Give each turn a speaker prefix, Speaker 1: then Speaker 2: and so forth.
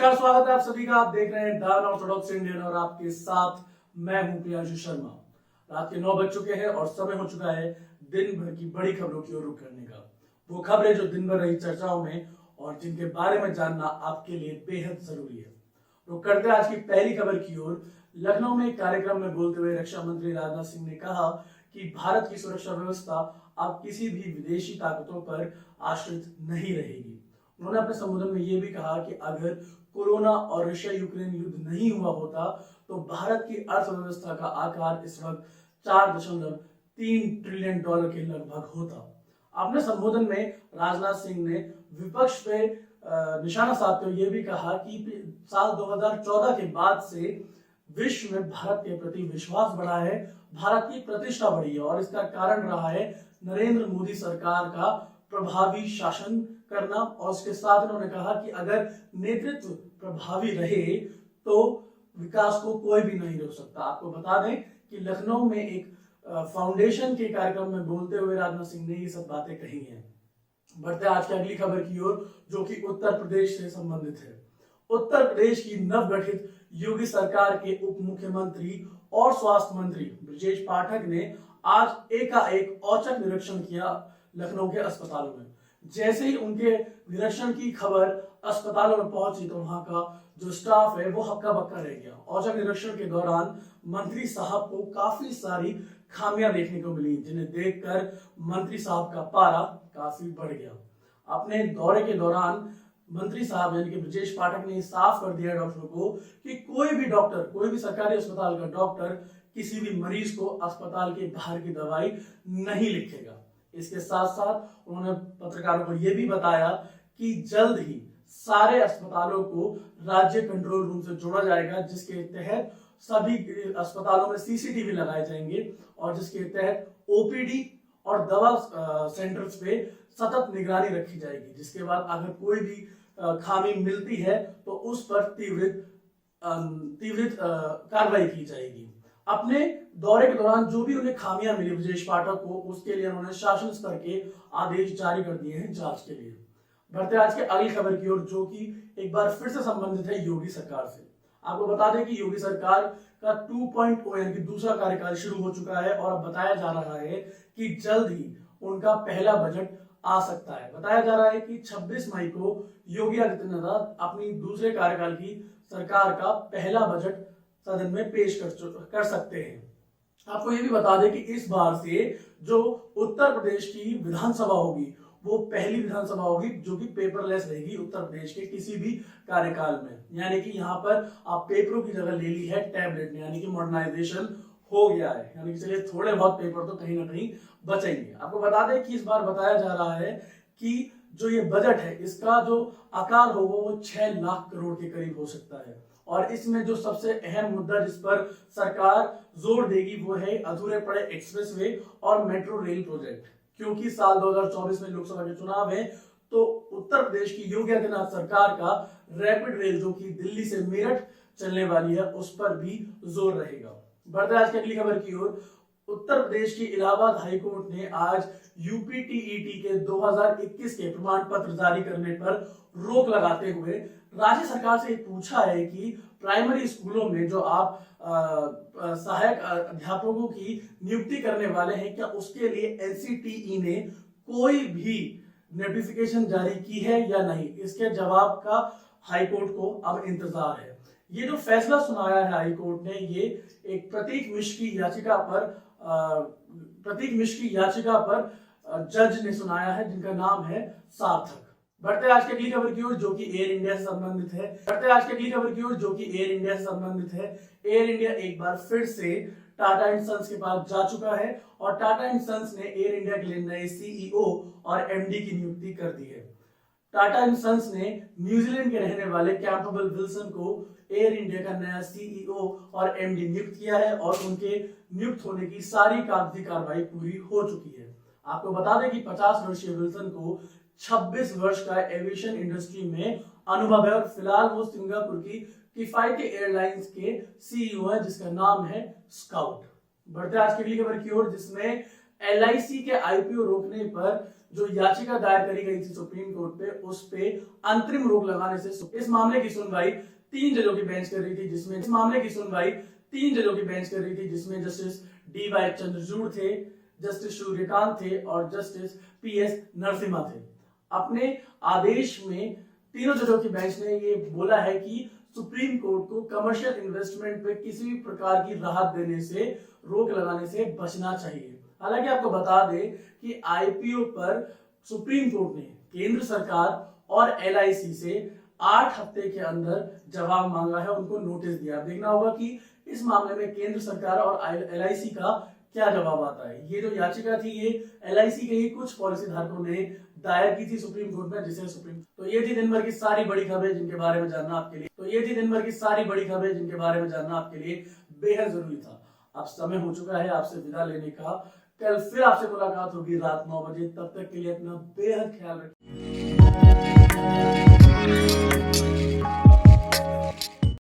Speaker 1: नमस्कार, स्वागत है आप सभी का। आप देख रहे हैं द ऑर्थोडॉक्स इंडियन और आपके साथ मैं हूं प्रियांशु शर्मा। रात के 9 बज चुके हैं और समय हो चुका है दिन भर की बड़ी खबरों की ओर रुख करने का। वो खबरें जो दिन भर रही चर्चाओं में और जिनके बारे में जानना आपके लिए बेहद जरूरी है। रुख करते हैं आज की पहली खबर की ओर। लखनऊ में एक कार्यक्रम में बोलते हुए रक्षा मंत्री राजनाथ सिंह ने कहा कि भारत की सुरक्षा व्यवस्था अब किसी भी विदेशी ताकतों पर आश्रित नहीं रहेगी। उन्होंने अपने संबोधन में यह भी कहा कि अगर कोरोना और रशिया यूक्रेन युद्ध नहीं हुआ होता तो भारत की अर्थव्यवस्था का आकार इस वक्त 4.3 ट्रिलियन डॉलर के लगभग होता। अपने संबोधन में राजनाथ सिंह ने विपक्ष पे निशाना साधते हुए यह भी कहा कि साल 2014 के बाद से विश्व में भारत के प्रति विश्वास बढ़ा है, भारत की प्रतिष्ठा बढ़ी है और इसका कारण रहा है नरेंद्र मोदी सरकार का प्रभावी शासन करना। और उसके साथ उन्होंने कहा कि अगर नेतृत्व प्रभावी रहे तो विकास को कोई भी नहीं रोक सकता। आपको बता दें कि लखनऊ में एक फाउंडेशन के कार्यक्रम में बोलते हुए राजनाथ सिंह ने ये सब बातें कही हैं। बढ़ते आज की अगली खबर की ओर, जो कि उत्तर प्रदेश से संबंधित है। उत्तर प्रदेश की नवगठित योगी सरकार के उप मुख्यमंत्री और स्वास्थ्य मंत्री ब्रजेश पाठक ने आज एकाएक औचक निरीक्षण किया लखनऊ के अस्पतालों में। जैसे ही उनके निरीक्षण की खबर अस्पतालों में पहुंची तो वहां का जो स्टाफ है वो हक्का बक्का रह गया। औचक निरीक्षण के दौरान मंत्री साहब को काफी सारी खामियां देखने को मिली, जिन्हें देखकर मंत्री साहब का पारा काफी बढ़ गया। अपने दौरे के दौरान मंत्री साहब यानी कि ब्रजेश पाठक ने साफ कर दिया डॉक्टरों को कि कोई भी डॉक्टर, कोई भी सरकारी अस्पताल का डॉक्टर किसी भी मरीज को अस्पताल के बाहर की दवाई नहीं लिखेगा। इसके साथ साथ उन्होंने पत्रकारों को यह भी बताया कि जल्द ही सारे अस्पतालों को राज्य कंट्रोल रूम से जोड़ा जाएगा, जिसके तहत सभी अस्पतालों में सीसीटीवी लगाए जाएंगे और जिसके तहत ओपीडी और दवा सेंटर्स पे सतत निगरानी रखी जाएगी। जिसके बाद अगर कोई भी खामी मिलती है तो उस पर त्वरित कार्रवाई की जाएगी। अपने दौरे के दौरान जो भी उन्हें खामियां मिली ब्रजेश पाठक को, उसके लिए उन्होंने शासन स्तर के आदेश जारी कर दिए हैं जांच के लिए। बढ़ते आज के अगली खबर की ओर, जो कि एक बार फिर से संबंधित है योगी सरकार से। आपको बता दें कि योगी सरकार का 2.0 यानी कि दूसरा कार्यकाल शुरू हो चुका है और अब बताया जा रहा है कि जल्द ही उनका पहला बजट आ सकता है। बताया जा रहा है कि 26 मई को योगी आदित्यनाथ अपनी दूसरे कार्यकाल की सरकार का पहला बजट सदन में पेश कर सकते हैं। आपको ये भी बता दें कि इस बार से जो उत्तर प्रदेश की विधानसभा होगी वो पहली विधानसभा होगी जो कि पेपरलेस रहेगी उत्तर प्रदेश के किसी भी कार्यकाल में। यानी कि यहाँ पर आप पेपरों की जगह ले ली है टैबलेट ने, यानी कि मॉडर्नाइजेशन हो गया है। यानी कि चलिए थोड़े बहुत पेपर तो कहीं ना कहीं बचेंगे। आपको बता दें कि इस बार बताया जा रहा है कि जो ये बजट है इसका जो आकार होगा वो 6 लाख करोड़ के करीब हो सकता है। और इसमें जो सबसे अहम मुद्दा जिस पर सरकार जोर देगी वो है अधूरे पड़े एक्सप्रेसवे और मेट्रो रेल प्रोजेक्ट। क्योंकि साल 2024 में लोकसभा के चुनाव है तो उत्तर प्रदेश की योगी आदित्यनाथ सरकार का रैपिड रेल जो कि दिल्ली से मेरठ चलने वाली है उस पर भी जोर रहेगा। बढ़ते आज की अगली खबर की ओर, उत्तर प्रदेश की इलाहाबाद हाईकोर्ट ने आज यूपीटीईटी के 2021 के प्रमाण पत्र जारी करने पर रोक लगाते हुए राज्य सरकार से पूछा है कि प्राइमरी स्कूलों में जो आप सहायक अध्यापकों की नियुक्ति करने वाले हैं, क्या उसके लिए एनसीटीई ने कोई भी नोटिफिकेशन जारी की है या नहीं। इसके जवाब का हाईकोर्ट को अब इंतजार है। ये जो फैसला सुनाया है हाईकोर्ट ने, ये एक प्रतीक मिश्र की याचिका पर जज ने सुनाया है जिनका नाम है सार्थक। बढ़ते आज की अगली खबर की ओर, जो कि एयर इंडिया से संबंधित है। एयर इंडिया एक बार फिर से टाटा एंड सन्स के पास जा चुका है और टाटा एंड सन्स ने एयर इंडिया के लिए नए सीईओ और एमडी की नियुक्ति कर दी है। टाटा एंड सन्स ने न्यूजीलैंड के रहने वाले कैंपबेल विल्सन को एयर इंडिया का नया सीईओ और एमडी नियुक्त किया है और उनके नियुक्त होने की सारी कागजी कार्रवाई पूरी हो चुकी है। आपको बता दें कि 50 वर्षीय विल्सन को 26 वर्ष का एविएशन इंडस्ट्री में अनुभव है और फिलहाल वो सिंगापुर की किफायती एयरलाइंस के सीईओ है जिसका नाम है स्काउट। बढ़ते आज की अगली खबर की ओर, जिसमें LIC के IPO रोकने पर जो याचिका दायर करी गई थी सुप्रीम कोर्ट पे, उस पे अंतरिम रोक लगाने से इस मामले की सुनवाई 3 जजों की बेंच कर रही थी, जिसमें जस्टिस DY चंद्रचूड़ थे, जस्टिस सूर्यकांत थे और जस्टिस PS नरसिम्हा थे। अपने आदेश में तीनों जजों की बेंच ने ये बोला है कि सुप्रीम कोर्ट को कमर्शियल इन्वेस्टमेंट पे किसी भी प्रकार की राहत देने से, रोक लगाने से बचना चाहिए। हालांकि आपको बता दें कि IPO पर सुप्रीम कोर्ट ने केंद्र सरकार और LIC से 8 हफ्ते के अंदर जवाब मांगा है, उनको नोटिस दिया। देखना होगा कि इस मामले में केंद्र सरकार और LIC का क्या जवाब आता है। ये जो याचिका थी ये LIC के ही कुछ पॉलिसी धारकों ने दायर की थी सुप्रीम कोर्ट में, जिसे तो ये थी दिन भर की सारी बड़ी खबरें जिनके बारे में जानना आपके लिए बेहद जरूरी था। अब समय हो चुका है आपसे विदा लेने का। कल फिर आपसे मुलाकात होगी रात 9 बजे। तब तक के लिए अपना बेहद ख्याल रखिए।